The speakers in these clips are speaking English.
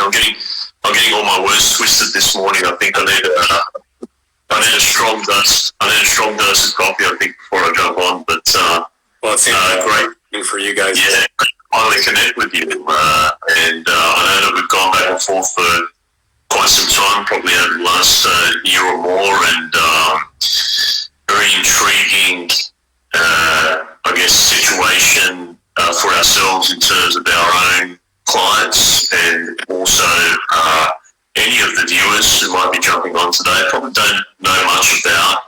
I'm getting all my words twisted this morning. I think I need a strong dose. I need a strong dose of coffee, I think, before I jump on. But well, it's great for you guys. Yeah, finally connect with you. And I know that we've gone back and forth for quite some time, probably over the last year or more, and very intriguing, I guess, situation for ourselves in terms of our own clients, and also any of the viewers who might be jumping on today probably don't know much about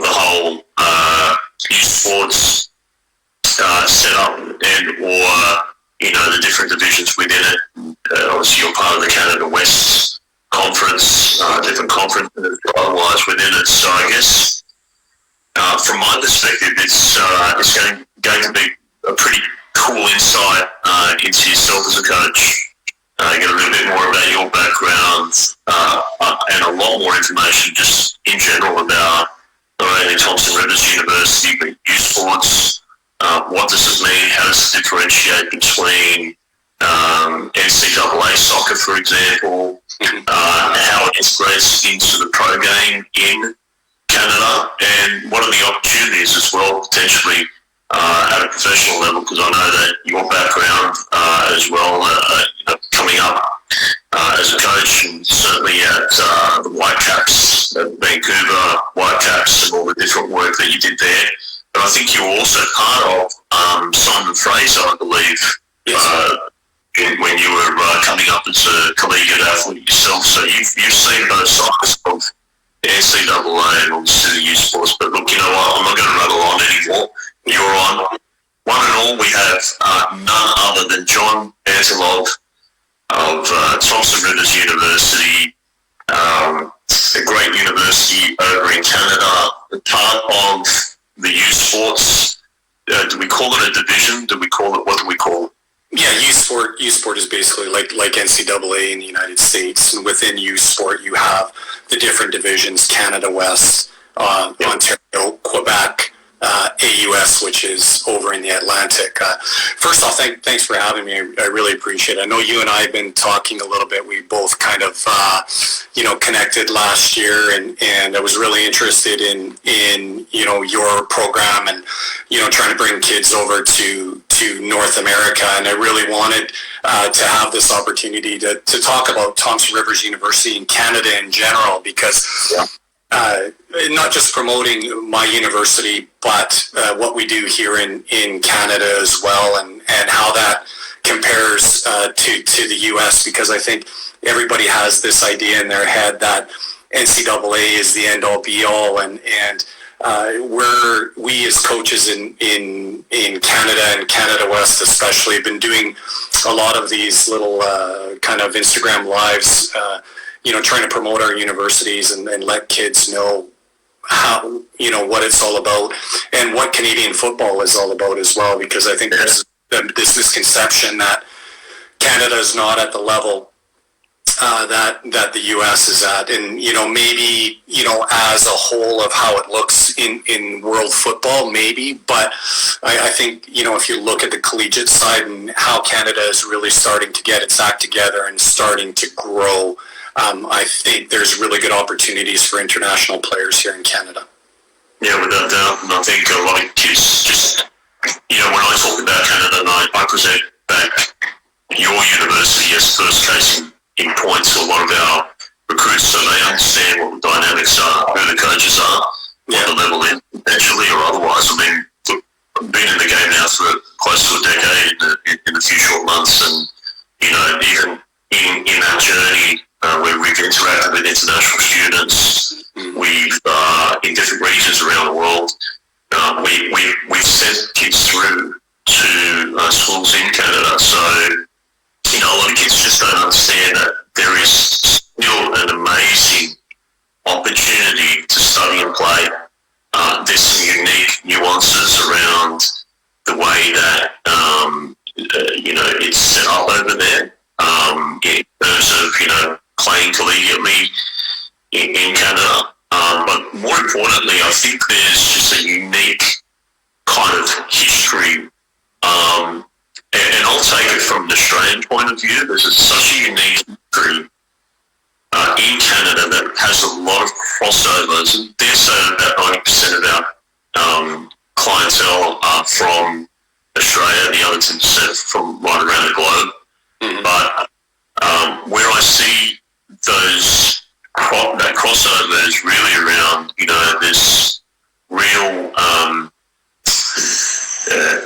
the whole USports setup and or the different divisions within it. Obviously, you're part of the Canada West conference, different conferences otherwise within it. So I guess from my perspective, it's going to be a pretty cool insight into yourself as a coach. Get a little bit more about your background and a lot more information just in general about not only Thompson Rivers University but USports. What does it mean? How does it differentiate between NCAA soccer, for example? How it integrates into the pro game in Canada, and what are the opportunities as well, potentially at a professional level? Because I know that your background as well, coming up as a coach, and certainly at the Whitecaps, Vancouver Whitecaps, and all the different work that you did there. But I think you were also part of Simon Fraser, I believe, when you were coming up as a collegiate athlete yourself. So you've seen both sides of the NCAA and obviously the USports. But look, you know what? I'm not going to rattle on anymore. You're on. One and all, we have none other than John Antulov of Thompson Rivers University, a great university over in Canada, part of the USports. Do we call it a division? What do we call it? Yeah, USport is basically like NCAA in the United States, and within USport you have the different divisions: Canada West, Ontario, Quebec, AUS, which is over in the Atlantic. First off, thanks for having me. I really appreciate it. I know you and I have been talking a little bit. We both kind of, connected last year, and I was really interested in your program and, trying to bring kids over to North America. And I really wanted to have this opportunity to talk about Thompson Rivers University in Canada in general, because not just promoting my university, but what we do here in Canada as well, and how that compares to the U.S., because I think everybody has this idea in their head that NCAA is the end-all be-all, and we as coaches in Canada and Canada West especially have been doing a lot of these little kind of Instagram lives, trying to promote our universities and let kids know how, what it's all about and what Canadian football is all about as well, because I think there's this misconception that Canada is not at the level that the U.S. is at, and maybe as a whole of how it looks in world football, maybe, but I think if you look at the collegiate side and how Canada is really starting to get its act together and starting to grow, I think there's really good opportunities for international players here in Canada. Yeah, without doubt, and I think a lot of kids just when I talk about Canada, and I present back your university as first case in point to a lot of our recruits, so they understand what the dynamics are, who the coaches are, what the level is, potentially or otherwise. I mean, I've been in the game now for close to a decade in a few short months, and even in that journey where we've interacted with international students, we've in different regions around the world, we've sent kids through to schools in Canada. So a lot of kids just don't understand that there is still an amazing opportunity to study and play. There's some unique nuances around the way that it's set up over there in terms of playing collegiately in Canada. But more importantly, I think there's just a unique kind of history. And I'll take it from an Australian point of view. There's such a unique history in Canada that has a lot of crossovers. And dare say about 90% of our clientele are from Australia, the other 10% from right around the globe. Mm-hmm. But where I see that crossover is really around, this real,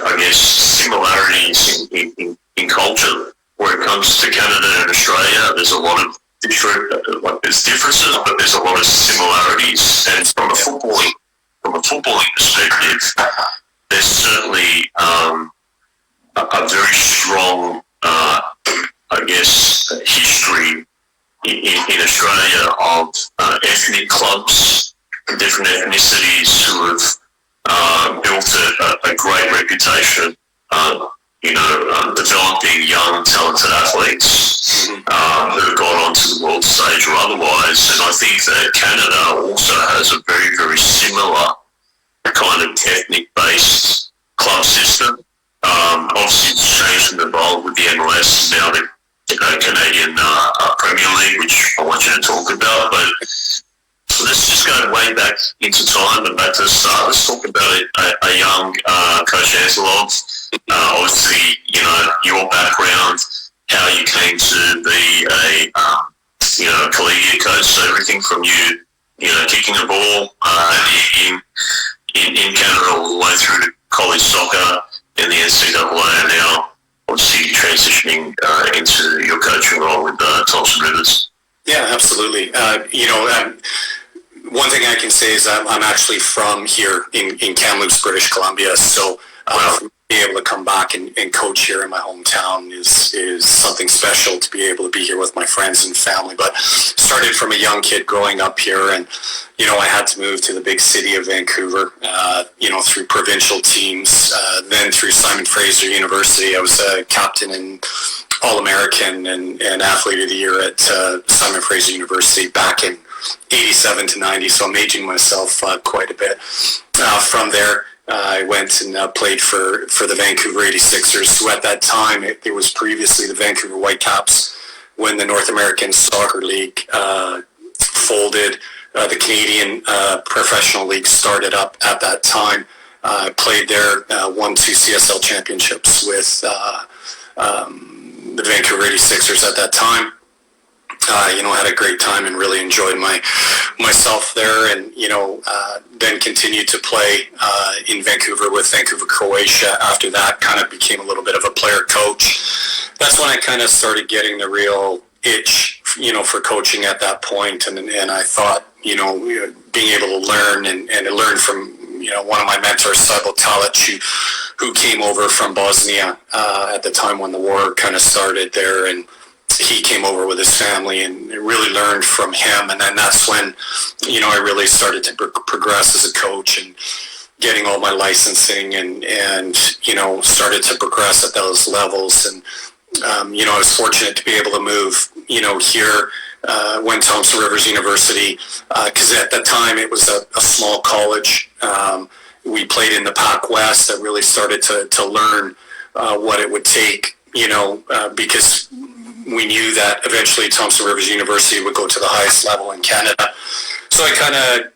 I guess, similarities in culture. Where it comes to Canada and Australia, there's a lot of there's differences, but there's a lot of similarities. And from a footballing perspective, there's certainly a very strong, history in Australia of ethnic clubs, different ethnicities who have built a great reputation, developing young, talented athletes who have gone on to the world stage or otherwise. And I think that Canada also has a very, very similar kind of ethnic-based club system. Obviously, it's changed and evolved with the MLS and now the Canadian Premier League, which I want you to talk about. But let's just go way back into time and back to the start. Let's talk about a young Coach Antulov. Obviously, your background, how you came to be a collegiate coach. So everything from you kicking the ball in Canada all the way through to college soccer in the NCAA, and now obviously transitioning into your coaching role with Thompson Rivers. Yeah, absolutely. One thing I can say is I'm actually from here in Kamloops, British Columbia, so being able to come back and coach here in my hometown is something special, to be able to be here with my friends and family. But started from a young kid growing up here, and I had to move to the big city of Vancouver, through provincial teams, then through Simon Fraser University. I was a captain and All-American and Athlete of the Year at Simon Fraser University back in 87 to 90, so I'm aging myself quite a bit. From there, I went and played for the Vancouver 86ers, who at that time, it was previously the Vancouver Whitecaps, when the North American Soccer League folded. The Canadian Professional League started up at that time. Played there, won 2 CSL championships with the Vancouver 86ers at that time. Had a great time and really enjoyed myself there, and then continued to play in Vancouver with Vancouver Croatia. After that, kind of became a little bit of a player coach. That's when I kind of started getting the real itch, for coaching at that point, and I thought, being able to learn and learn from one of my mentors, Saibal Talic, who came over from Bosnia at the time when the war kind of started there, and he came over with his family and really learned from him. And then that's when, I really started to progress as a coach and getting all my licensing and started to progress at those levels. And, I was fortunate to be able to move, here, went to Thompson Rivers University, because at that time it was a small college. We played in the Pac West. I really started to learn what it would take, because we knew that eventually Thompson Rivers University would go to the highest level in Canada. So I kind of,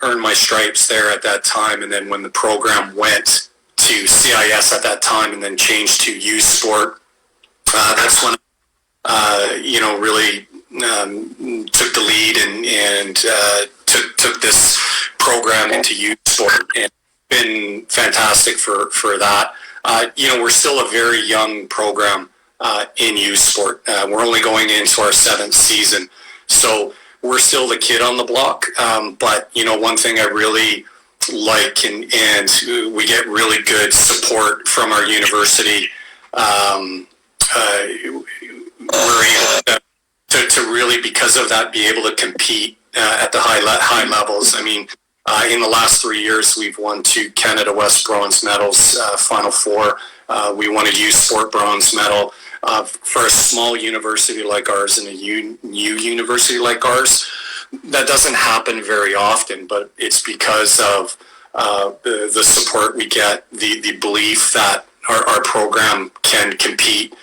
earned my stripes there at that time. And then when the program went to CIS at that time and then changed to USports, that's when, really took the lead and took this program into USports, and been fantastic for that. We're still a very young program in USports. We're only going into our 7th season, so we're still the kid on the block. But one thing I really like, and we get really good support from our university. We're able to really, because of that, be able to compete at the high levels. I mean, in the last 3 years, we've won 2 Canada West bronze medals, Final Four. We won a USports bronze medal. For a small university like ours and a new university like ours, that doesn't happen very often, but it's because of the support we get, the belief that our program can compete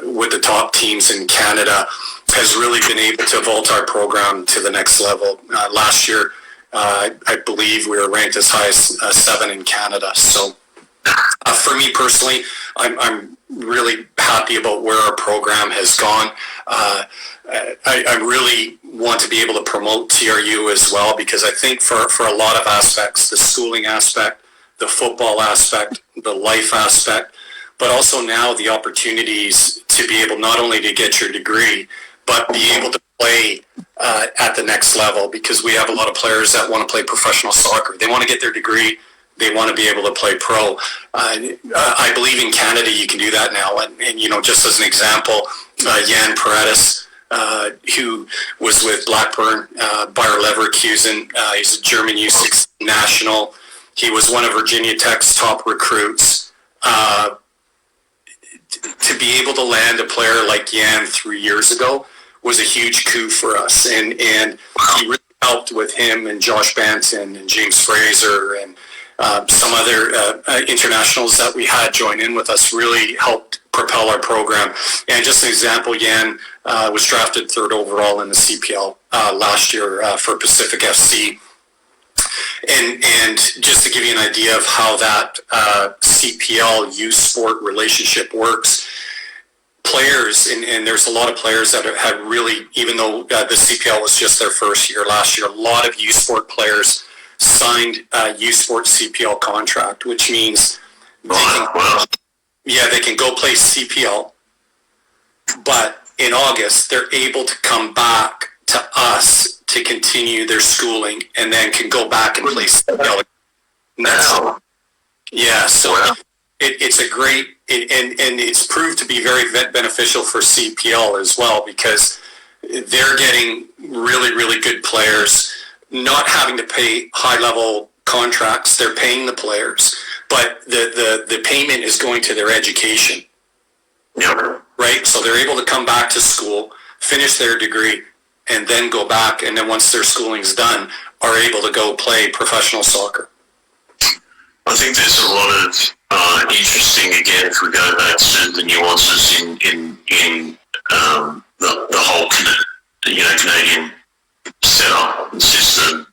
with the top teams in Canada has really been able to vault our program to the next level. Last year, I believe we were ranked as high as 7 in Canada. So for me personally, I'm really happy about where our program has gone. I really want to be able to promote TRU as well, because I think for a lot of aspects, the schooling aspect, the football aspect, the life aspect, but also now the opportunities to be able not only to get your degree, but be able to play at the next level, because we have a lot of players that want to play professional soccer. They want to get their degree. They want to be able to play pro. I believe in Canada you can do that now. And you know, just as an example, Jan Paredes, who was with Blackburn, Bayer Leverkusen, he's a German U16 national. He was one of Virginia Tech's top recruits. To be able to land a player like Jan 3 years ago was a huge coup for us. And he really helped with him and Josh Banton and James Fraser and some other internationals that we had join in with us really helped propel our program. And just an example, Jan was drafted 3rd overall in the CPL last year for Pacific FC. And just to give you an idea of how that CPL U-Sport relationship works, players, and there's a lot of players that have really, even though the CPL was just their first year last year, a lot of U-Sport players signed a U-Sport CPL contract, which means they can go play CPL, but in August they're able to come back to us to continue their schooling, and then can go back and play CPL. Yeah, so it's a great, and it's proved to be very beneficial for CPL as well, because they're getting really, really good players, not having to pay high-level contracts. They're paying the players, but the payment is going to their education. Yeah. Right? So they're able to come back to school, finish their degree, and then go back, and then once their schooling's done, are able to go play professional soccer. I think there's a lot of interesting, again, if we go back to the nuances in the whole Canadian setup and system.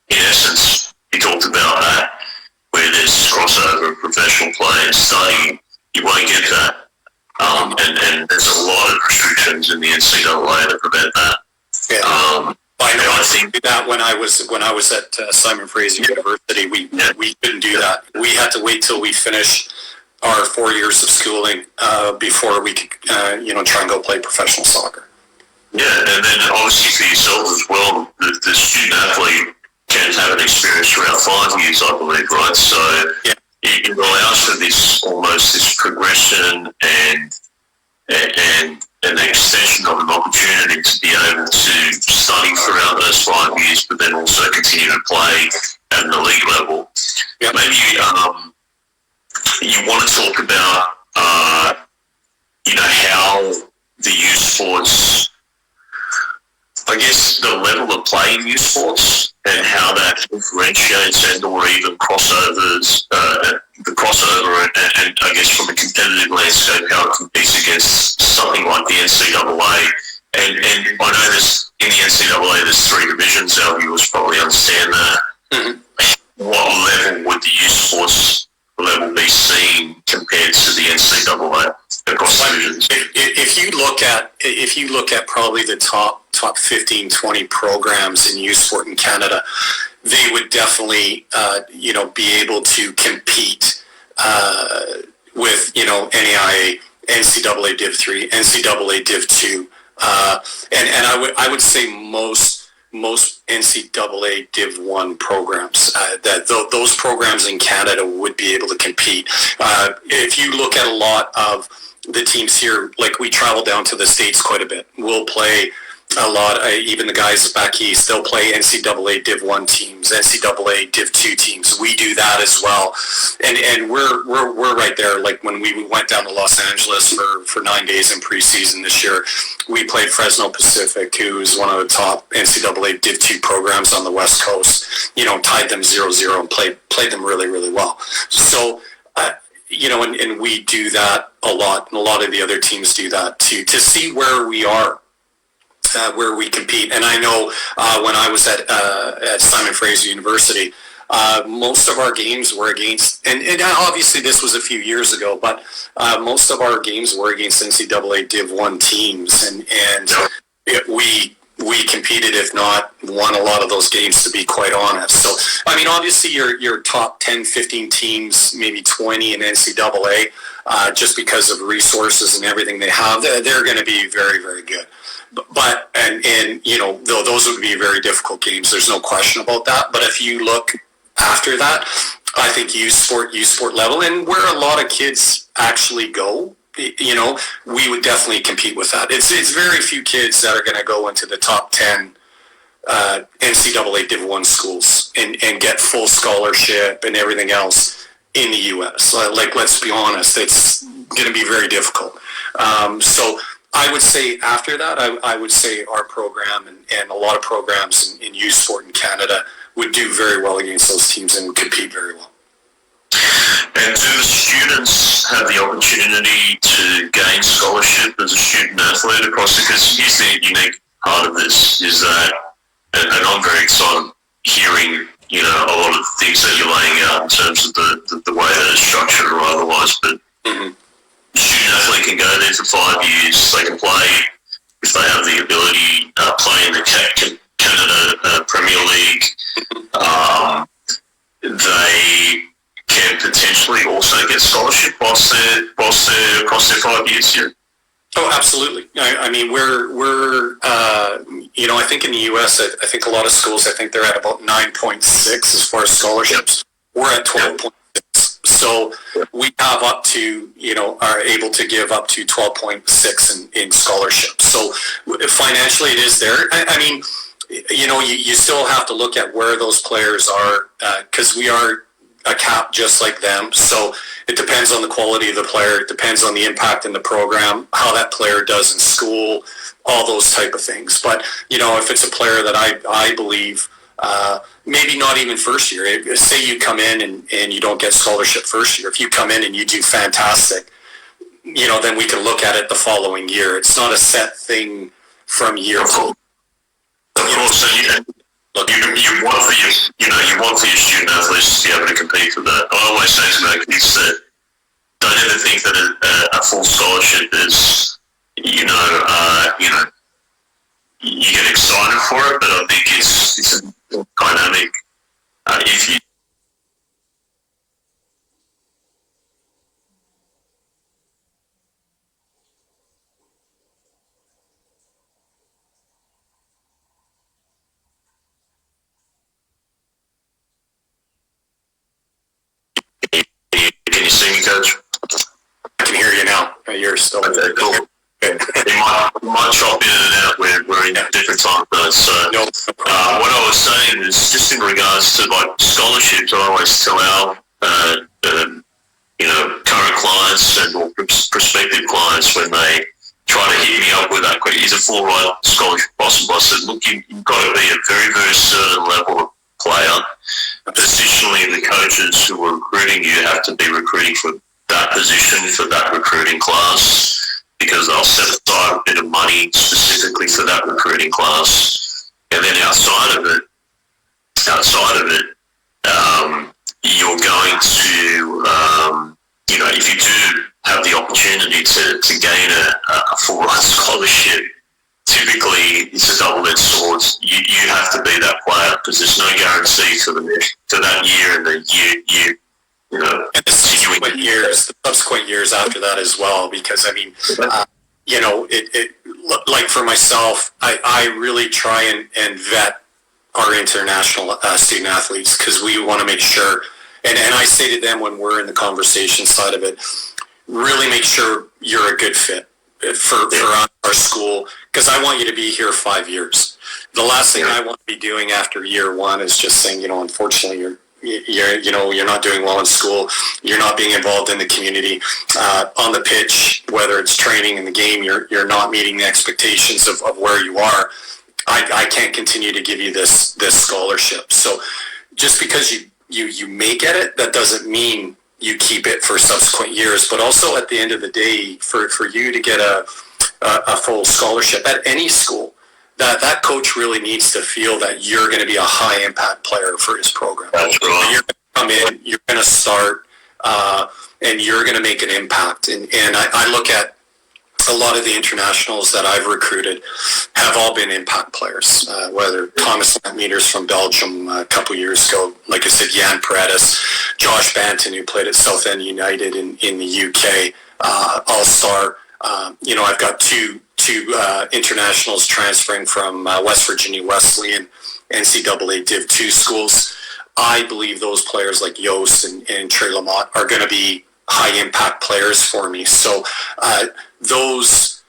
In essence, you talked about that, where there's crossover of professional play and study. You won't get that. And there's a lot of restrictions in the NCAA that prevent that. Yeah. I think that when I was at Simon Fraser University, we couldn't do that. We had to wait till we finished our 4 years of schooling before we could, try and go play professional soccer. Yeah, and then obviously for yourself as well, the student athlete can have an experience throughout 5 years, I believe, right? So it allows for this progression and an extension of an opportunity to be able to study throughout those 5 years, but then also continue to play at an elite level. Yeah. Maybe you want to talk about how the youth sports, I guess, the level of play in youth sports and how that differentiates and or even crossovers, the crossover and I guess from a competitive landscape, how it competes against something like the NCAA. And I know this, in the NCAA there's 3 divisions, our viewers probably understand that. Mm-hmm. What level would the youth sports level be seen compared to the NCAA across divisions? If you look at probably the top 15, 20 programs in youth sport in Canada, they would definitely, be able to compete with, NAIA, NCAA Div 3, NCAA Div 2, and I would say most NCAA Div 1 programs, that those programs in Canada would be able to compete. If you look at a lot of the teams here, like we travel down to the States quite a bit, we'll play a lot, even the guys back east, they'll play NCAA Div 1 teams, NCAA Div 2 teams. We do that as well. And we're right there. Like when we went down to Los Angeles for 9 days in preseason this year, we played Fresno Pacific, who's one of the top NCAA Div 2 programs on the West Coast, tied them 0-0 and played them really, really well. So, and we do that a lot, and a lot of the other teams do that too, to see where we are, where we compete. And I know when I was at Simon Fraser University, most of our games were against, and obviously this was a few years ago, but most of our games were against NCAA Div 1 teams, and we competed, if not won a lot of those games, to be quite honest. So, I mean, obviously your top 10, 15 teams, maybe 20 in NCAA, just because of resources and everything they have, they're going to be very, very good. But, and those would be very difficult games. There's no question about that. But if you look after that, I think U Sport level, and where a lot of kids actually go, we would definitely compete with that. It's very few kids that are going to go into the top 10 NCAA Div 1 schools and get full scholarship and everything else in the U.S. Like, let's be honest, it's going to be very difficult. So I would say after that, I would say our program and a lot of programs in U Sport in Canada would do very well against those teams and compete very well. And do the students have the opportunity to gain scholarship as a student athlete across the, because here's the unique part of this, is that, and I'm very excited hearing, a lot of the things that you're laying out in terms of the way that it's structured or otherwise, but student athlete can go there for 5 years, they can play, if they have the ability, play in the Canada Premier League, they can potentially also get scholarship whilst they're across their 5 years here. Oh, absolutely. I mean, we're I think in the U.S., I think a lot of schools, I think they're at about 9.6 as far as scholarships. We're at 12.6. So we have up to, are able to give up to 12.6 in scholarships. So financially it is there. I mean, you still have to look at where those players are, because we are a cap just like them. So it depends on the quality of the player. It depends on the impact in the program, how that player does in school, all those type of things. But, if it's a player that I believe, maybe not even first year, say you come in and you don't get scholarship first year. If you come in and you do fantastic, then we can look at it the following year. It's not a set thing from year to year. Of course, look, you want for your student athletes to be able to compete for that. I always say to my kids that don't ever think that a full scholarship is, you get excited for it, but I think it's a dynamic. If you Can you see me, Coach? I can hear you now. You're still okay, cool. It might chop in and out. We're in different time zones. So what I was saying is just in regards to scholarships, I always tell our current clients and or prospective clients when they try to hit me up with that question, is a full ride scholarship possible? I said, look, you've got to be a very, very certain level of player. Additionally, the coaches who are recruiting you have to be recruiting for that position, for that recruiting class, because they'll set aside a bit of money specifically for that recruiting class. And then outside of it, you're going to, if you do have the opportunity to gain a full ride scholarship, typically it's a double-edged sword. You have to be that player because there's no guarantee for that year and the year. And the subsequent years after that as well, because I mean, like for myself, I really try and vet our international student athletes, because we want to make sure, and I say to them when we're in the conversation side of it, really make sure you're a good fit for our school, because I want you to be here 5 years. The last thing I want to be doing after year one is just saying, unfortunately you're not doing well in school, you're not being involved in the community, on the pitch, whether it's training in the game, you're not meeting the expectations of where you are. I can't continue to give you this scholarship. So just because you may get it, that doesn't mean you keep it for subsequent years. But also at the end of the day, for you to get a full scholarship at any school, that coach really needs to feel that you're going to be a high impact player for his program. That's right. You're going to come in, you're going to start, and you're going to make an impact. And I look at a lot of the internationals that I've recruited have all been impact players, whether Thomas Meters from Belgium a couple years ago, like I said, Jan Paredes, Josh Banton, who played at Southend United in the UK, all-star. I've got two internationals transferring from West Virginia Wesleyan NCAA Div 2 schools. I believe those players like Yost and Trey Lamont are going to be high impact players for me. So those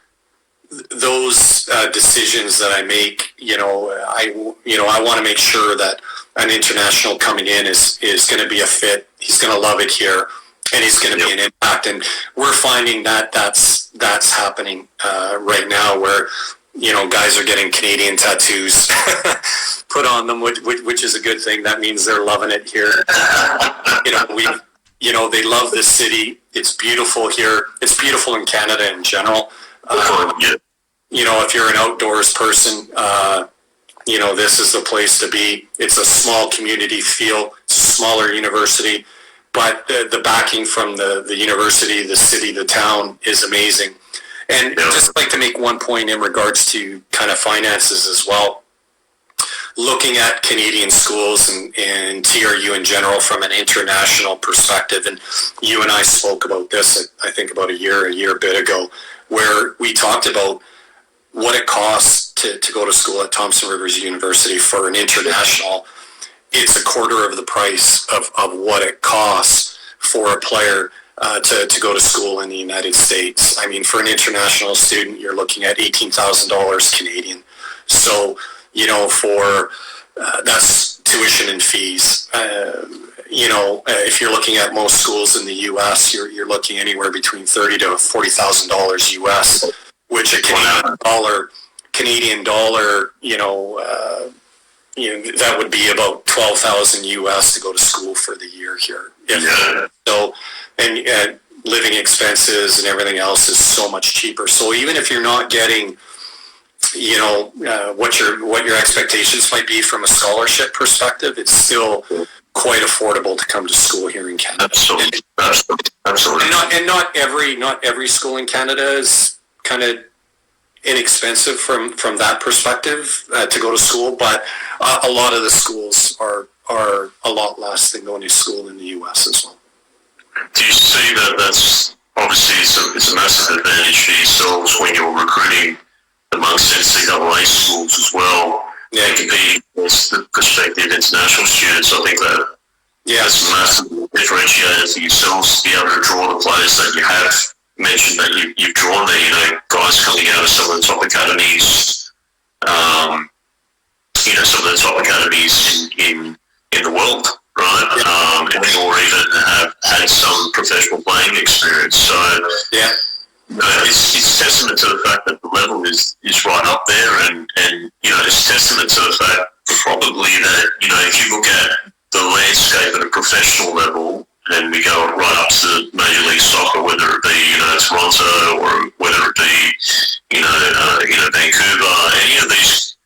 decisions that I make, I want to make sure that an international coming in is going to be a fit. He's going to love it here, and he's going to be an impact. And we're finding that that's happening right now, where guys are getting Canadian tattoos put on them, which is a good thing. That means they're loving it here. They love this city. It's beautiful here. It's beautiful in Canada in general. If you're an outdoors person, this is the place to be. It's a small community feel. It's a smaller university, but the backing from the university, the city, the town is amazing. And just like to make one point in regards to kind of finances as well. Looking at Canadian schools and TRU in general from an international perspective, and you and I spoke about this, I think about a year bit ago, where we talked about what it costs to go to school at Thompson Rivers University for an international. It's a quarter of the price of what it costs for a player to go to school in the United States. I mean, for an international student, you're looking at $18,000 Canadian. So, for that's tuition and fees. If you're looking at most schools in the U.S., you're looking anywhere between $30,000 to $40,000 U.S., which a Canadian dollar, that would be about $12,000 U.S. to go to school for the year here. So, and living expenses and everything else is so much cheaper. So even if you're not getting what your expectations might be from a scholarship perspective, it's still quite affordable to come to school here in Canada. Absolutely. And not every school in Canada is kind of inexpensive from that perspective to go to school, but a lot of the schools are a lot less than going to school in the U.S. as well. Do you see that that's obviously it's a massive advantage for yourselves when you're recruiting amongst NCAA schools as well? Yeah, competing against the prospective international students. I think that's a massive differentiator for yourselves to be able to draw the players that you have mentioned that you've drawn there. Guys coming out of some of the top academies, some of the top academies in the world, right? Or even have had some professional playing experience. So it's testament to the fact that the level is right up there, and it's testament to the fact probably that if you look at the landscape at a professional level, and we go right up to Major League Soccer, whether it be Toronto or whether it be Vancouver, any of these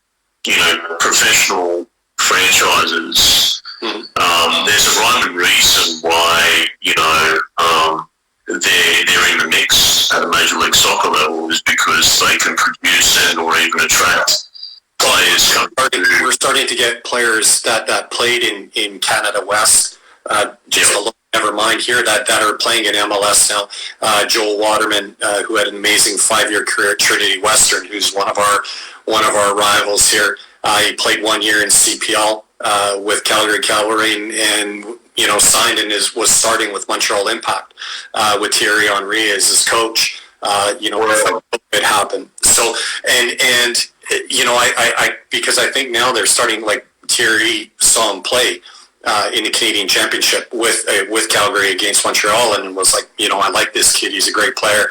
professional franchises. There's a rhyme and reason why they're in the mix at a Major League Soccer level, is because they can produce and or even attract players. We're starting to get players that played in Canada West, never mind here, that are playing in MLS now. Joel Waterman, who had an amazing 5-year career at Trinity Western, who's one of our rivals here. He played 1 year in CPL with Calgary Cavalry and signed and was starting with Montreal Impact with Thierry Henry as his coach. It happened. So I because I think now they're starting, like Thierry saw him play in the Canadian Championship with Calgary against Montreal, and was like, I like this kid. He's a great player.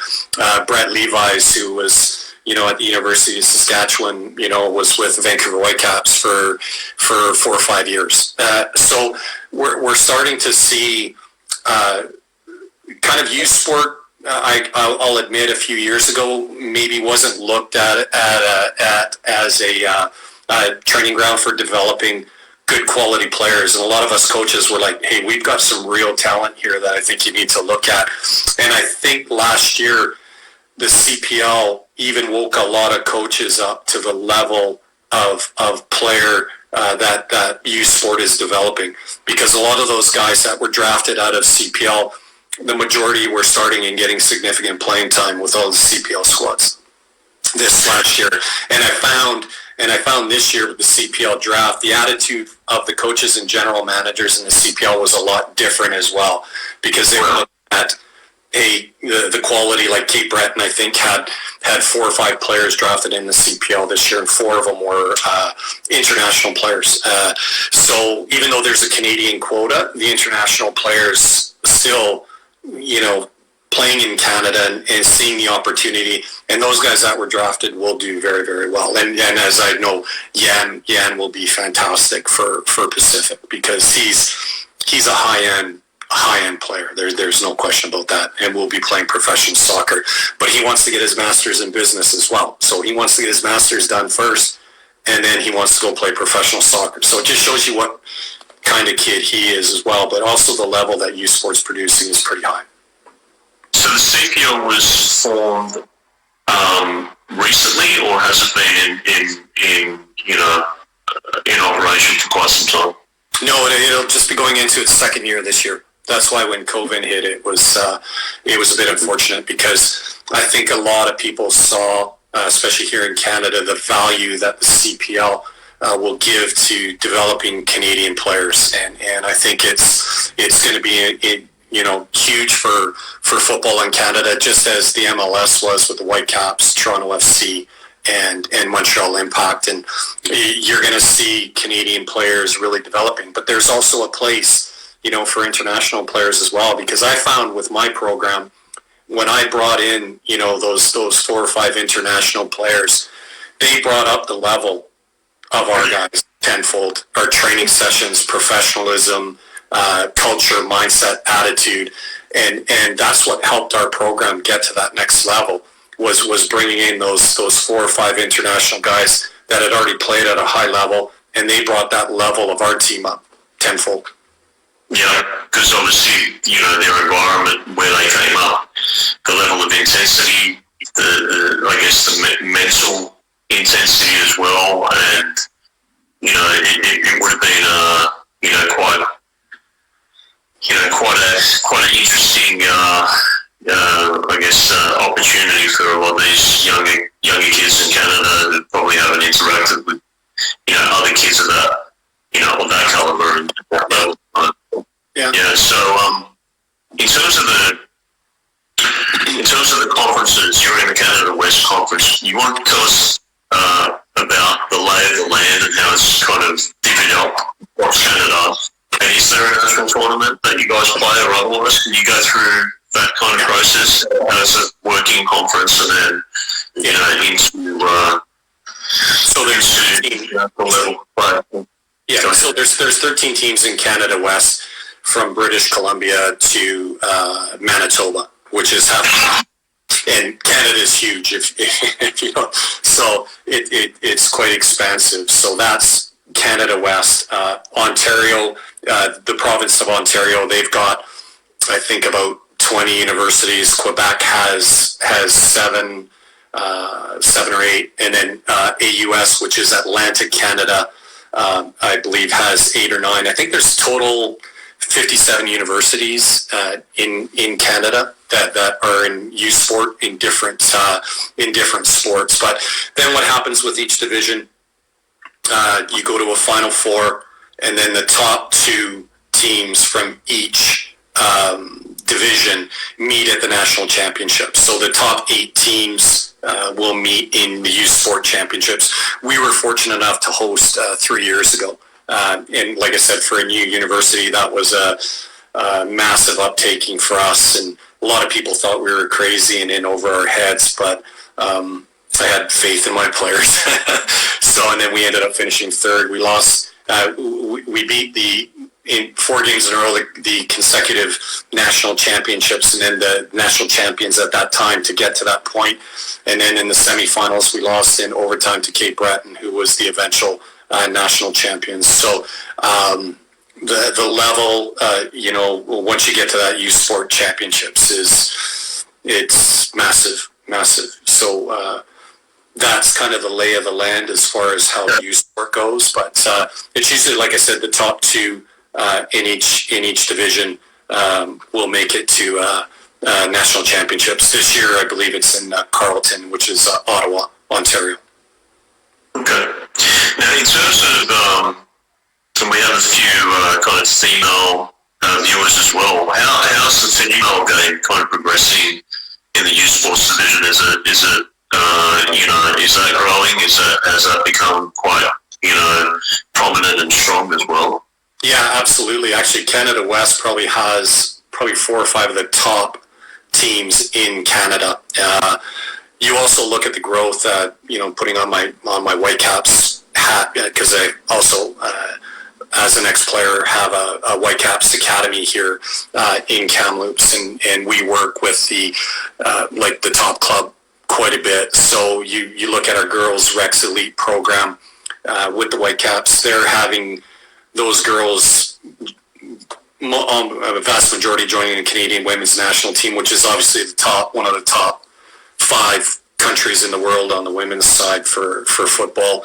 Brett Levis, who was at the University of Saskatchewan, was with the Vancouver Whitecaps for 4 or 5 years. So we're starting to see kind of youth sport, I'll admit a few years ago, maybe wasn't looked at as a training ground for developing good quality players. And a lot of us coaches were like, hey, we've got some real talent here that I think you need to look at. And I think last year, the CPL even woke a lot of coaches up to the level of player that youth sport is developing, because a lot of those guys that were drafted out of CPL, the majority were starting and getting significant playing time with all the CPL squads this last year. And I found this year with the CPL draft, the attitude of the coaches and general managers in the CPL was a lot different as well, because they were looking at the quality. Like Kate Breton, I think, had 4 or 5 players drafted in the CPL this year, and 4 of them were international players. So even though there's a Canadian quota, the international players still, playing in Canada and seeing the opportunity, and those guys that were drafted will do very, very well. And as I know, Yan will be fantastic for Pacific, because he's a high-end player. There's no question about that, and will be playing professional soccer. But he wants to get his master's in business as well. So he wants to get his master's done first, and then he wants to go play professional soccer. So it just shows you what kind of kid he is as well, but also the level that USports producing is pretty high. So the CPL was formed recently, or has it been in operation for quite some time? No, it'll just be going into its second year this year. That's why when COVID hit, it was a bit unfortunate, because I think a lot of people saw, especially here in Canada, the value that the CPL will give to developing Canadian players, and I think it's going to be huge for football in Canada, just as the MLS was with the Whitecaps, Toronto FC, and Montreal Impact. And you're going to see Canadian players really developing. But there's also a place, for international players as well, because I found with my program, when I brought in, those 4 or 5 international players, they brought up the level of our guys tenfold. Our training sessions, professionalism, culture, mindset, attitude, and that's what helped our program get to that next level, was bringing in those 4 or 5 international guys that had already played at a high level, and they brought that level of our team up tenfold. Yeah, because obviously, their environment where they came up, the level of intensity, the mental intensity as well, and it would have been quite an interesting opportunity for a lot of these younger kids in Canada that probably haven't interacted with other kids of that caliber and that level. Yeah. So in terms of the conferences, you're in the Canada West Conference. You want to tell us about the lay of the land and how it's kind of divvied up across Canada? And is there a national tournament that you guys play, or otherwise? Can you go through that kind of process as a working conference and then so there's the level play? Yeah, so there's 13 teams in Canada West, from British Columbia to Manitoba, which is half. And Canada is huge, if you know. So it's quite expansive. So that's Canada West. Ontario, the province of Ontario, they've got, I think, about 20 universities. Quebec has 7 or 8, and then AUS, which is Atlantic Canada, I believe has 8 or 9. I think there's total 57 universities in Canada that are in youth sport in different sports. But then what happens with each division? You go to a Final Four, and then the top 2 teams from each division meet at the national championship. So the top 8 teams will meet in the youth sport championships. We were fortunate enough to host 3 years ago. And like I said, for a new university, that was a massive uptaking for us. And a lot of people thought we were crazy and in over our heads, but I had faith in my players. And then we ended up finishing 3rd. We lost. We beat the in 4 games in a row, the consecutive national championships, and then the national champions at that time to get to that point. And then in the semifinals, we lost in overtime to Cape Breton, who was the eventual national champions. So the level, once you get to that USport championships, it's massive. So that's kind of the lay of the land as far as how USport goes. But it's usually, like I said, the top 2 in each division will make it to national championships. This year, I believe it's in Carleton, which is Ottawa, Ontario. Okay. Now, in terms of, we have a few kind of female viewers as well. How's the female game kind of progressing in the youth sports division? Is that growing? Has that become quite, prominent and strong as well? Yeah, absolutely. Actually, Canada West probably has 4 or 5 of the top teams in Canada. You also look at the growth, putting on my Whitecaps hat, because I also, as an ex-player, have a Whitecaps Academy here in Kamloops, and we work with the top club quite a bit. So you look at our girls Rex Elite program with the Whitecaps. They're having those girls, a vast majority, joining the Canadian women's national team, which is obviously one of the top 5 countries in the world on the women's side for football.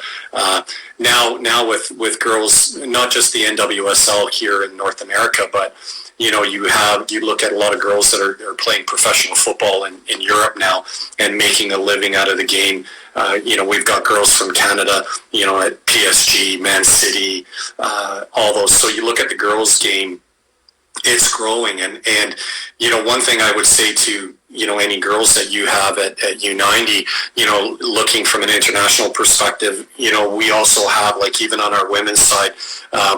Now with girls, not just the NWSL here in North America, but you look at a lot of girls that are playing professional football in Europe now and making a living out of the game. We've got girls from Canada, at PSG, Man City, all those. So you look at the girls' game, it's growing. And one thing I would say to, any girls that you have at U90, looking from an international perspective, we also have, even on our women's side,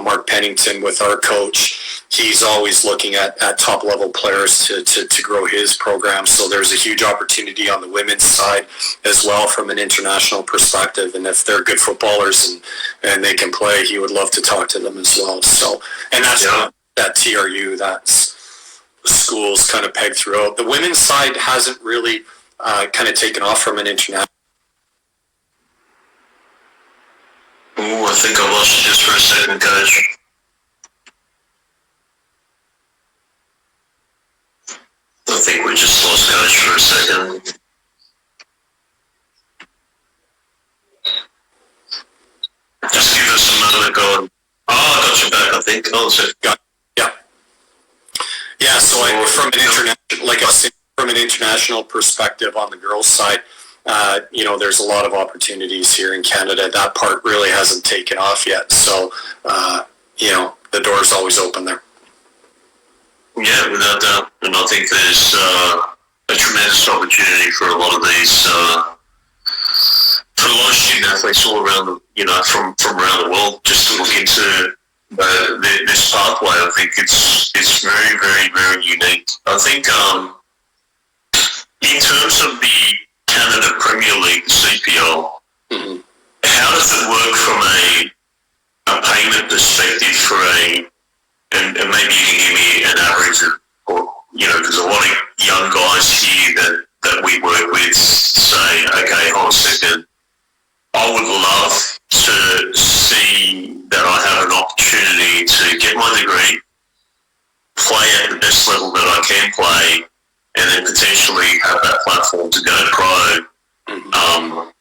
Mark Pennington with our coach, he's always looking at top level players to grow his program. So there's a huge opportunity on the women's side as well from an international perspective. And if they're good footballers and they can play, he would love to talk to them as well. So, and that's that TRU, that's schools kind of pegged throughout. The women's side hasn't really kind of taken off from an international. Oh, I think I lost you just for a second, Coach. I think we just lost Coach for a second. Just give us a moment, go. Oh, I got you back, I think. Oh, so. Yeah, so from an international perspective on the girls' side, there's a lot of opportunities here in Canada. That part really hasn't taken off yet. So, the door's always open there. Yeah, without doubt. And I think there's a tremendous opportunity for a lot of these, for a lot of student athletes all around from around the world, just to look into this pathway. I think it's very, very, very unique. I think in terms of the Canada Premier League, CPL, how does it work from a payment perspective for and maybe you can give me an average of, or because a lot of young guys here that we work with say, okay, hold on a second, I would love to see that I have an opportunity to get my degree, play at the best level that I can play, and then potentially have that platform to go pro. And 9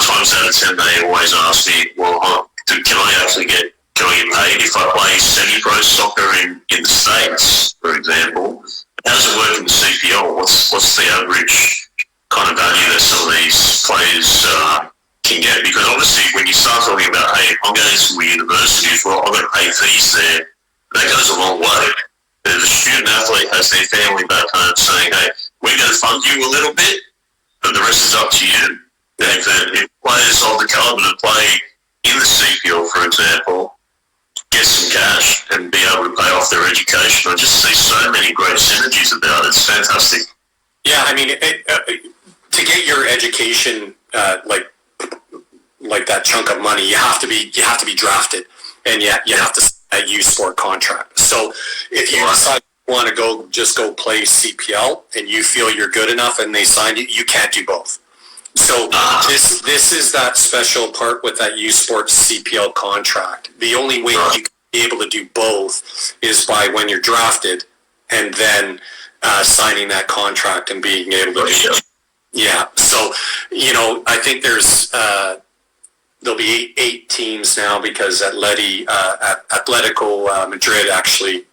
times out of 10, they always ask me, well, can I get paid if I play semi-pro soccer in the States, for example? How does it work in the CPL? What's the average kind of value that some of these players can get? Because obviously when you start talking about, hey, I'm going to universities, well, I've got to pay fees there, that goes a long way. The student athlete has their family back home saying, hey, we're going to fund you a little bit, but the rest is up to you. If players of the caliber to play in the CPL, for example, get some cash and be able to pay off their education, I just see so many great synergies about it. It's fantastic. Yeah, I mean, to get your education, like that chunk of money, you have to be drafted, and you have to that U Sport contract. So if you decide you want to go play CPL and you feel you're good enough and they signed you, you can't do both. So this is that special part with that U Sports CPL contract. The only way you can be able to do both is by when you're drafted and then signing that contract and being able to do it. Yeah. So, I think there'll be 8 teams now because Atletico Madrid actually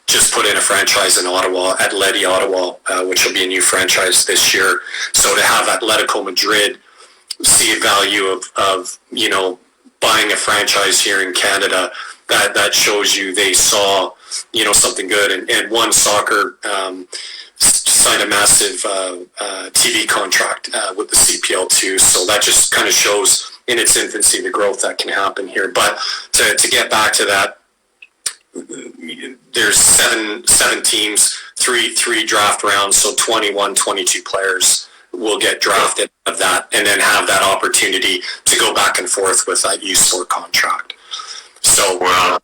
just put in a franchise in Ottawa, Atleti Ottawa, which will be a new franchise this year. So to have Atletico Madrid see a value of buying a franchise here in Canada, that shows you they saw, something good. And One Soccer signed a massive TV contract with the CPL too. So that just kind of shows in its infancy the growth that can happen here. But to get back to that, there's seven teams, three draft rounds, so 22 players will get drafted of that, and then have that opportunity to go back and forth with that U Sport contract. So, but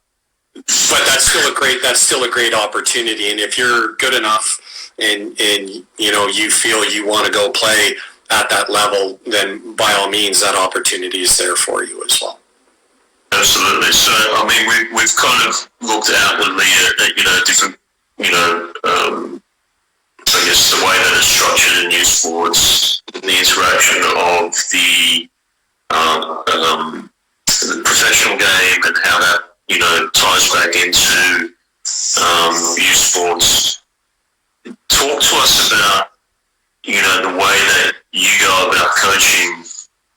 that's still a great opportunity. And if you're good enough and you feel you want to go play at that level, then by all means, that opportunity is there for you as well. Absolutely. So, we've kind of looked outwardly at different, I guess the way that it's structured in U Sports, the interaction of the professional game and how that, ties back into U Sports. Talk to us about, the way that you go about coaching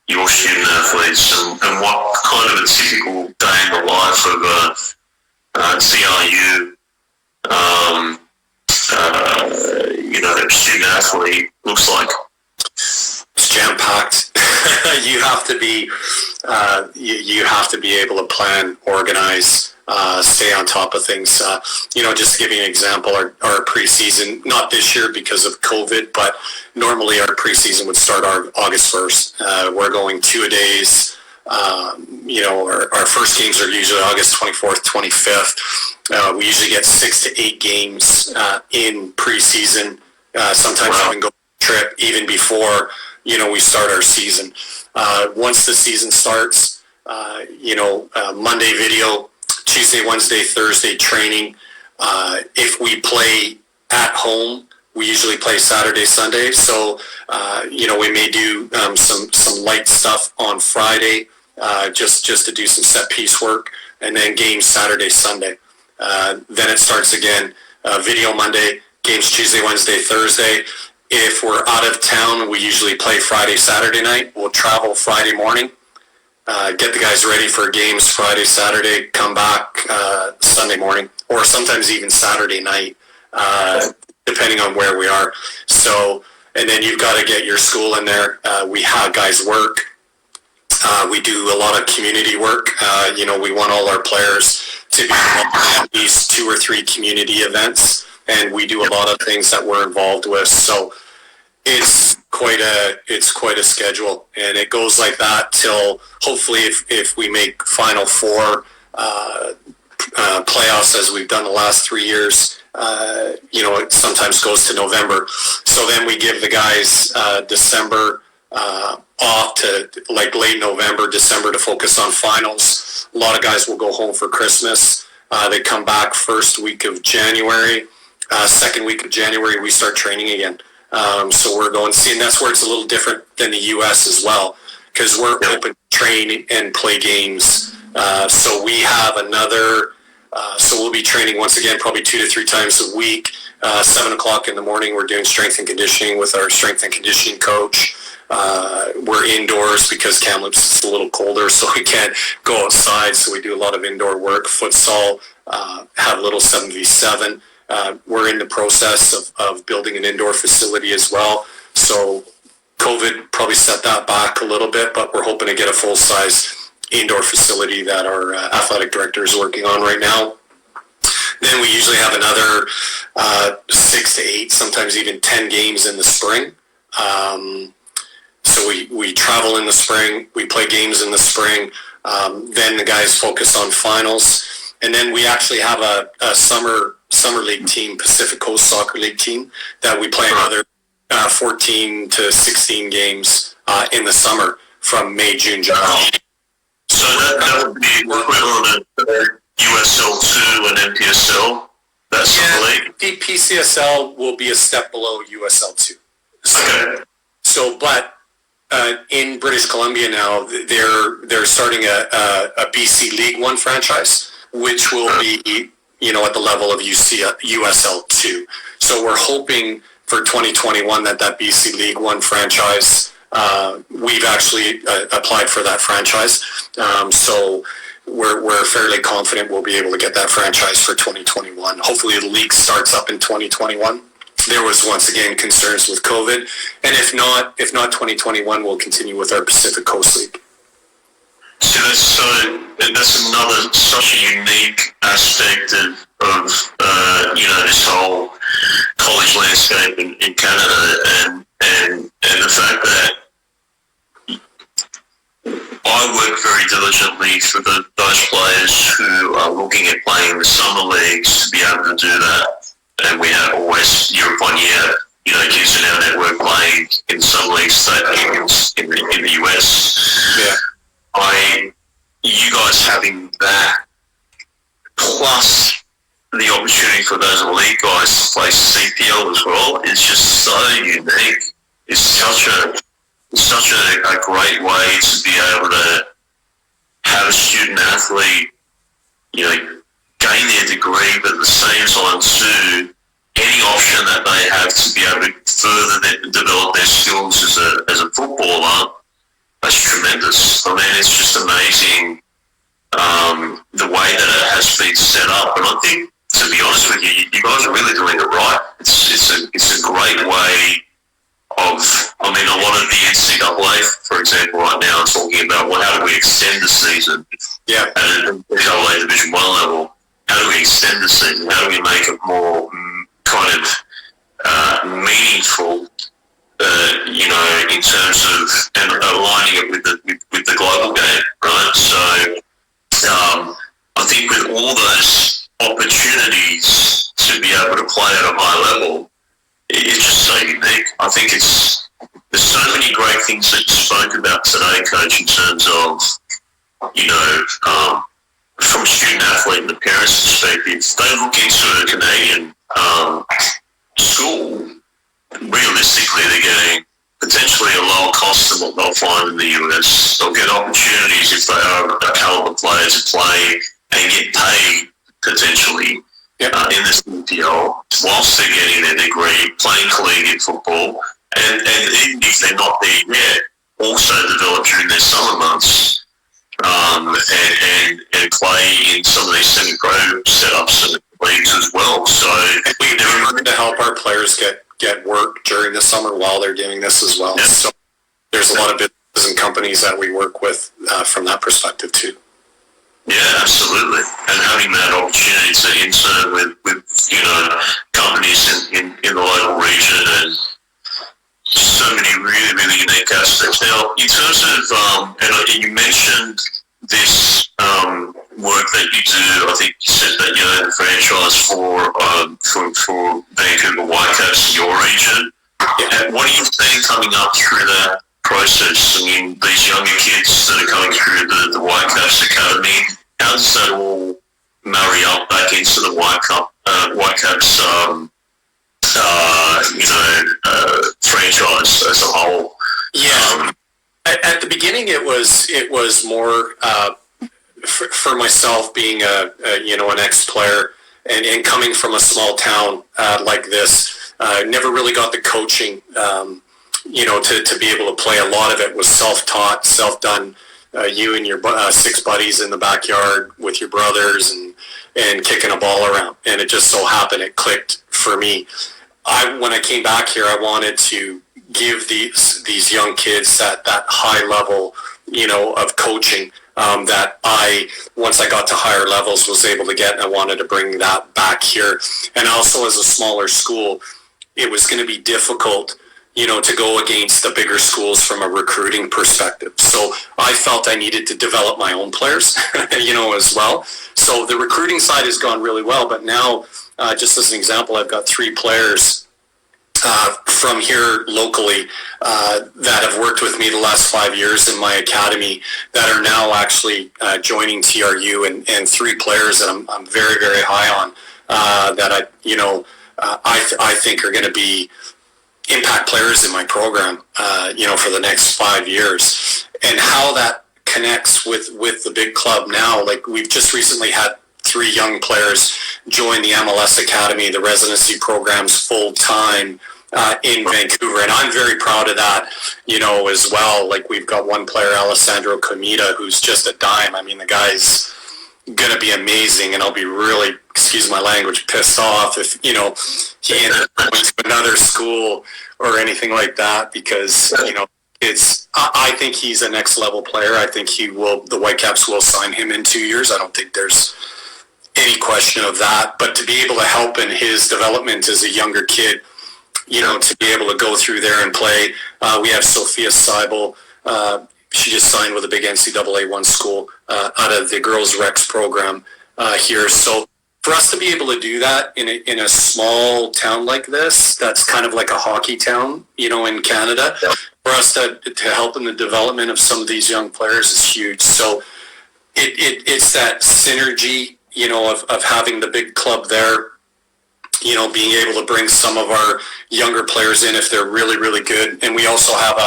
your student athletes and what kind of a typical day in the life of a TRU, student athlete looks like. It's jam-packed. You have to be able to plan, organize, stay on top of things. Just to give you an example, our preseason, not this year because of COVID, but normally our preseason would start August 1st. We're going 2-a-days. Our first games are usually August 24th, 25th. We usually get 6 to 8 games in preseason. Sometimes even go trip even before we start our season. Once the season starts, Monday video, Tuesday, Wednesday, Thursday training. If we play at home, we usually play Saturday, Sunday. So we may do some light stuff on Friday, just to do some set piece work, and then games Saturday, Sunday. Then it starts again. Video Monday, games Tuesday, Wednesday, Thursday. If we're out of town, we usually play Friday, Saturday night. We'll travel Friday morning, get the guys ready for games Friday, Saturday, come back Sunday morning, or sometimes even Saturday night, depending on where we are. So, and then you've got to get your school in there. We have guys work. We do a lot of community work. We want all our players to be involved in at least 2 or 3 community events, and we do a lot of things that we're involved with. So it's quite a schedule, and it goes like that till hopefully if we make Final Four playoffs as we've done the last 3 years. It sometimes goes to November. So then we give the guys December off to like late November, December to focus on finals. A lot of guys will go home for Christmas. They come back first week of January. Second week of January, we start training again. So we're going to see, and that's where it's a little different than the U.S. as well, because we're open to train and play games. So we have another, so we'll be training once again, probably 2 to 3 times a week. 7 o'clock in the morning, we're doing strength and conditioning with our strength and conditioning coach. We're indoors because Kamloops is a little colder, so we can't go outside. So we do a lot of indoor work, futsal, have a little 7v7. We're in the process of building an indoor facility as well. So COVID probably set that back a little bit, but we're hoping to get a full-size indoor facility that our athletic director is working on right now. Then we usually have another 6 to 8, sometimes even 10 games in the spring. So we travel in the spring, we play games in the spring. Then the guys focus on finals. And then we actually have a summer league team, Pacific Coast Soccer League team, that we play another 14 to 16 games in the summer from May, June, July. So that would be equivalent to USL2 and NPSL? That's the league? PCSL will be a step below USL2. Okay. So, but in British Columbia now, they're starting a BC League One franchise, which will be, at the level of USL2. So we're hoping for 2021 that BC League One franchise, we've actually applied for that franchise. So we're fairly confident we'll be able to get that franchise for 2021. Hopefully the league starts up in 2021. There was once again concerns with COVID, and if not 2021, we'll continue with our Pacific Coast League. So that's another such a unique aspect of this whole college landscape in Canada, and the fact that I work very diligently for those players who are looking at playing the summer leagues to be able to do that. And we have always, year upon year, kids in our network playing in some leagues, state leagues in the US. Yeah. You guys having that, plus the opportunity for those elite guys to play CPL as well, is just so unique. It's such a great way to be able to have a student athlete, gain their degree, but at the same time too, any option that they have to be able to further develop their skills as a footballer, that's tremendous. I mean, it's just amazing the way that it has been set up. And I think, to be honest with you, you guys are really doing it right. It's a great way of, a lot of the NCAA, for example, right now are talking about, how do we extend the season? Yeah. At an NCAA Division 1 level. How do we extend the season? How do we make it more kind of meaningful, in terms of and aligning it with the global game, right? So I think with all those opportunities to be able to play at a high level, it's just so unique. I think there's so many great things that you spoke about today, Coach, in terms of, from a student athlete and the parents' perspective, they look into a Canadian school, realistically they're getting potentially a lower cost than what they'll find in the US. They'll get opportunities if they are a caliber player to play and get paid potentially in the CPL whilst they're getting their degree, playing collegiate football, and even if they're not there yet, also develop during their summer months. And play in some of these semi-pro setups and leagues as well. So we're trying to help our players get work during the summer while they're doing this as well. Yeah. So there's a lot of businesses and companies that we work with from that perspective too. Yeah, absolutely. And having that opportunity to intern with companies in the local region, and so many really, really unique aspects. Now, in terms of, and you mentioned this work that you do, I think you said that you're the franchise for Vancouver Whitecaps in your region. Yeah. What are you seeing coming up through that process? I mean, these younger kids that are coming through the Whitecaps Academy, how does that all marry up back into the Whitecaps franchise as a whole? Yeah. At the beginning, it was more for myself being an ex-player and coming from a small town like this. Never really got the coaching, to be able to play. A lot of it was self-taught, self-done. You and your 6 buddies in the backyard with your brothers and kicking a ball around, and it just so happened it clicked for me. When I came back here, I wanted to give these young kids that high level, of coaching that once I got to higher levels, was able to get, and I wanted to bring that back here. And also, as a smaller school, it was going to be difficult to go against the bigger schools from a recruiting perspective. So I felt I needed to develop my own players, as well. So the recruiting side has gone really well, but now, just as an example, I've got 3 players from here locally that have worked with me the last 5 years in my academy that are now actually joining TRU, and 3 players that I'm very, very high on that I think are going to be impact players in my program, for the next 5 years. And how that connects with the big club now, like we've just recently had 3 young players join the MLS Academy, the residency programs full time in Vancouver, and I'm very proud of that, as well. Like we've got one player, Alessandro Comita, who's just a dime. I mean, the guy's gonna be amazing, and I'll be really, excuse my language, pissed off if he ends up going to another school or anything like that, because I think he's a next level player. I think the Whitecaps will sign him in 2 years. I don't think there's any question of that. But to be able to help in his development as a younger kid, to be able to go through there and play. We have Sophia Seibel. She just signed with a big NCAA 1 school out of the girls Rex program here. So for us to be able to do that in a small town like this, that's kind of like a hockey town, in Canada, for us to help in the development of some of these young players is huge. So it's that synergy, of having the big club there, being able to bring some of our younger players in if they're really, really good. And we also have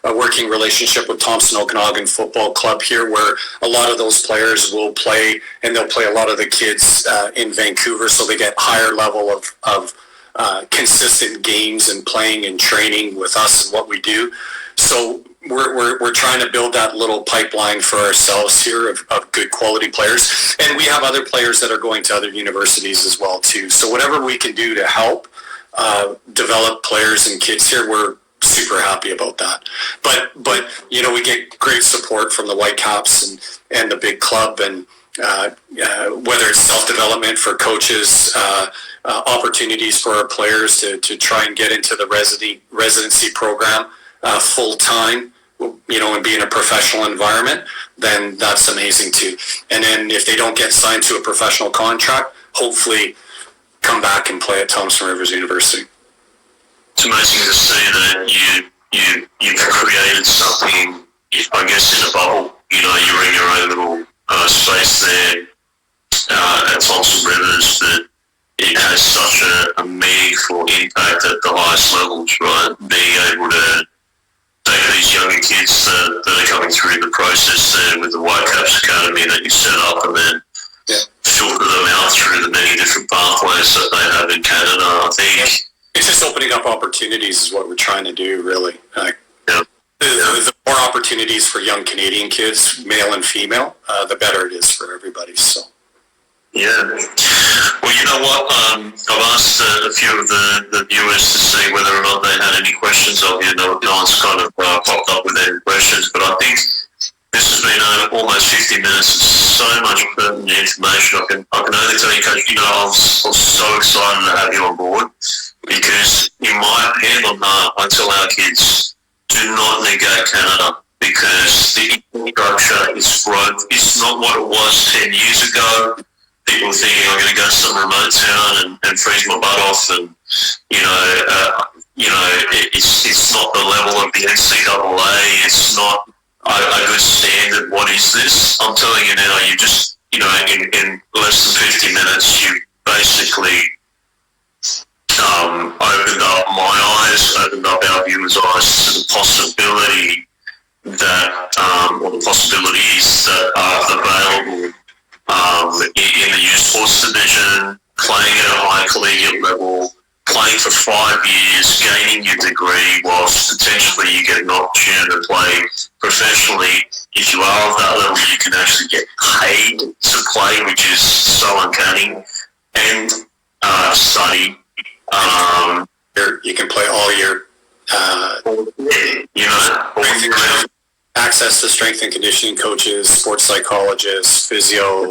a working relationship with Thompson Okanagan Football Club here, where a lot of those players will play, and they'll play a lot of the kids in Vancouver, so they get higher level of consistent games and playing and training with us and what we do. So we're trying to build that little pipeline for ourselves here of good quality players. And we have other players that are going to other universities as well too. So whatever we can do to help develop players and kids here, we're super happy about that. But we get great support from the Whitecaps and the big club, and whether it's self-development for coaches, opportunities for our players to try and get into the residency program full-time, and be in a professional environment, then that's amazing too. And then if they don't get signed to a professional contract, hopefully come back and play at Thompson Rivers University. It's amazing to see that you've created something, I guess, in a bubble. You're in your own little space there at Thompson Rivers, that it has such a meaningful impact at the highest levels, right? Being able to take these younger kids that are coming through the process there with the Whitecaps Academy that you set up, and then filter them out through the many different pathways that they have in Canada. I think it's just opening up opportunities is what we're trying to do, really. The more opportunities for young Canadian kids, male and female, the better it is for everybody. So. Yeah. Well, you know what? I've asked a few of the viewers to see whether or not they had any questions of you. No one's kind of popped up with any questions, but I think this has been almost 50 minutes. It's so much pertinent information. I can only tell you, Coach, I was so excited to have you on board, because in my opinion, I tell our kids, do not negate Canada, because the infrastructure is growth. It's not what it was 10 years ago. People thinking I'm going to go to some remote town and freeze my butt off, and it's not the level of the NCAA. It's not a good standard. What is this? I'm telling you now. You just in less than 50 minutes, you basically opened up my eyes, opened up our viewers' eyes to the possibility that, or the possibilities that are available in the USports division, playing at a high collegiate level, playing for 5 years, gaining your degree, whilst potentially you get an opportunity to play professionally. If you are of that level, you can actually get paid to play, which is so uncanny, and study. You can play all year. Access to strength and conditioning coaches, sports psychologists, physio,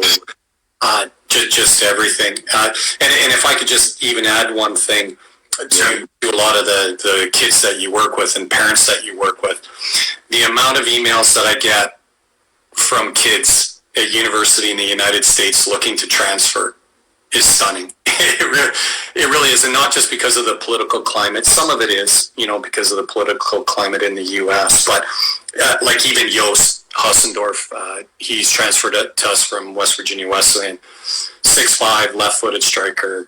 just everything. And if I could just even add one thing, to a lot of the kids that you work with and parents that you work with. The amount of emails that I get from kids at university in the United States looking to transfer is stunning. It really is, and not just because of the political climate. Some of it is, because of the political climate in the U.S., but like even Joost Hussendorf, he's transferred to us from West Virginia Wesleyan, 6'5", left-footed striker.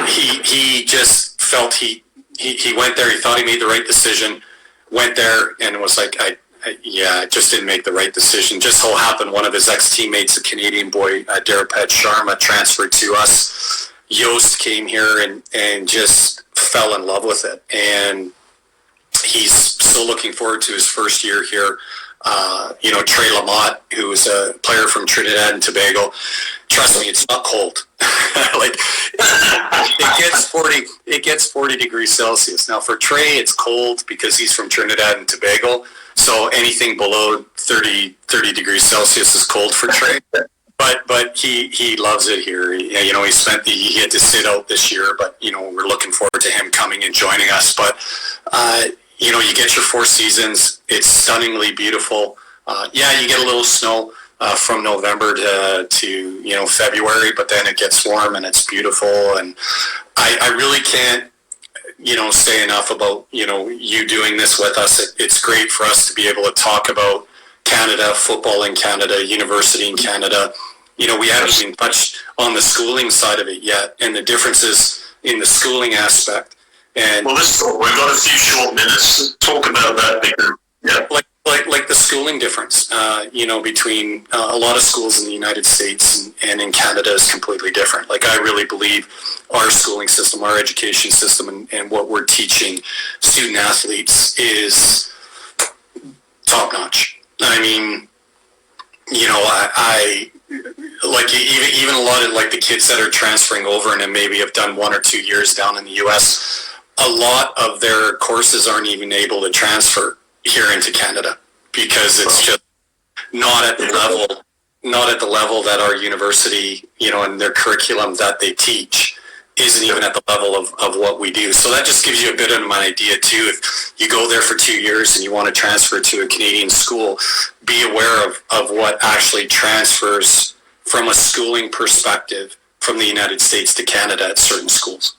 He just felt he went there. He thought he made the right decision. Went there and was like, I just didn't make the right decision. Just so happened one of his ex-teammates, a Canadian boy, Darapet Sharma, transferred to us. Joost came here and just fell in love with it. And he's still looking forward to his first year here. Trey Lamont, who is a player from Trinidad and Tobago, trust me, it's not cold. It gets 40 degrees Celsius. Now for Trey, it's cold because he's from Trinidad and Tobago. So anything below 30 degrees Celsius is cold for Trey. But he loves it here. He had to sit out this year, but we're looking forward to him coming and joining us. But you get your 4 seasons. It's stunningly beautiful. You get a little snow from November to February, but then it gets warm and it's beautiful. And I really can't say enough about you doing this with us. It's great for us to be able to talk about Canada, football in Canada, university in Canada. We haven't even touched on the schooling side of it yet, and the differences in the schooling aspect. And let's talk. We've got a few short minutes. Talk about that because like the schooling difference, between a lot of schools in the United States and in Canada is completely different. Like I really believe our schooling system, our education system, and what we're teaching student athletes is top notch. I mean, I like even a lot of like the kids that are transferring over and maybe have done 1 or 2 years down in the U.S. A lot of their courses aren't even able to transfer here into Canada because it's just not at the level that our university, and their curriculum that they teach isn't even at the level of what we do. So that just gives you a bit of an idea too. If you go there for 2 years and you want to transfer to a Canadian school, be aware of what actually transfers from a schooling perspective from the United States to Canada at certain schools.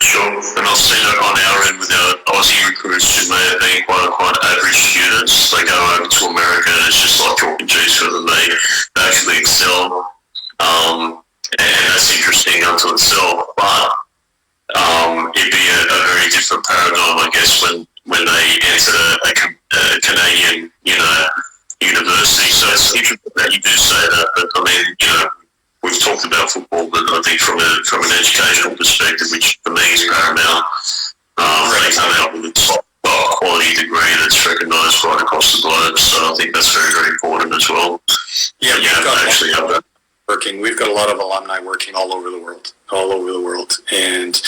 Sure, and I've seen it on our end with our Aussie recruits who may have been quite average students. They go over to America and it's just like chalk and cheese for them. They actually excel, and that's interesting unto itself. But it'd be a very different paradigm, I guess, when they enter a Canadian, university. So it's interesting that you do say that. But I mean, we've talked about football, but I think from an educational perspective, which for me is paramount, they come out with a top quality degree that's recognised right across the globe. So I think that's very, very important as well. Yeah, we've got a lot of alumni working all over the world, and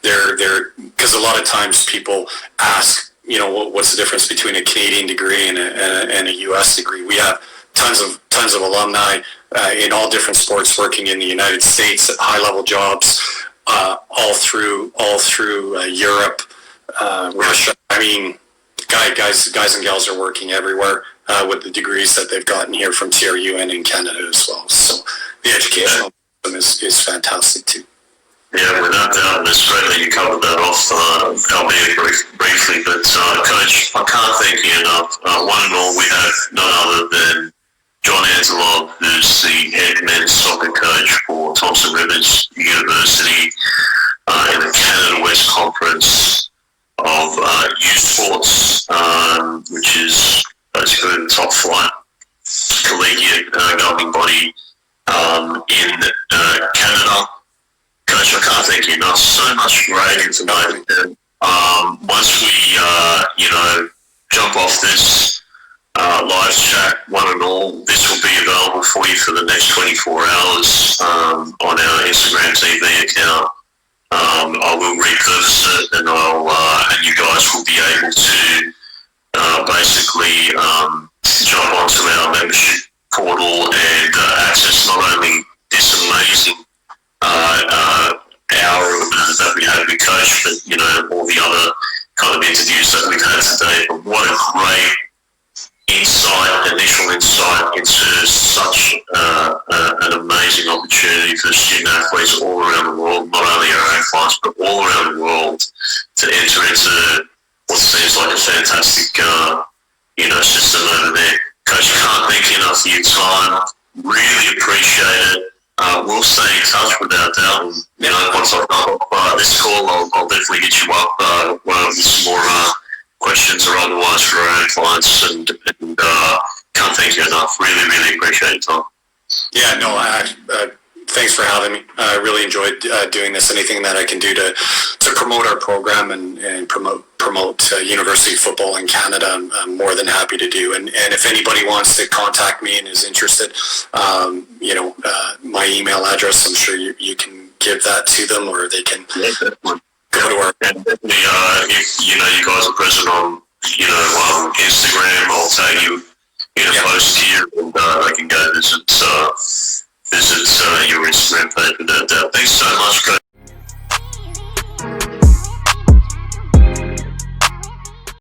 they're because a lot of times people ask, what's the difference between a Canadian degree and a U.S. degree? We have tons of alumni in all different sports working in the United States at high-level jobs, all through Europe, Russia. I mean, guys and gals are working everywhere with the degrees that they've gotten here from TRU and in Canada as well. So the educational system is fantastic too. Yeah, without doubt, and it's great that you covered that off, albeit briefly, but Coach, I can't thank you enough. One and all, we have none other than John Antulov, who's the head men's soccer coach for Thompson Rivers University in the Canada West Conference of USports, which is basically the top flight collegiate governing body in Canada. Coach, I can't thank you enough. So much great information. Once we, jump off this live chat, one and all, this will be available for you for the next 24 hours on our Instagram TV account. I will repurpose it, and and you guys will be able to basically jump onto our membership portal and access not only this amazing for student athletes all around the world, not only our own clients, but all around the world, to enter into what seems like a fantastic, system over there. Coach, can't thank you enough for your time. Really appreciate it. We'll stay in touch without doubt. Once I've got this call, I'll definitely get you up with some more questions or otherwise for our own clients, and can't thank you enough. Really, really appreciate your time. Yeah, no, thanks for having me. I really enjoyed doing this. Anything that I can do to promote our program and promote university football in Canada, I'm more than happy to do. And if anybody wants to contact me and is interested, my email address, I'm sure you can give that to them, or they can go to our. And definitely, if you guys are present on Instagram, I'll tag you in a post here, and I can go visit your Instagram page without doubt. Thanks so much, Coach.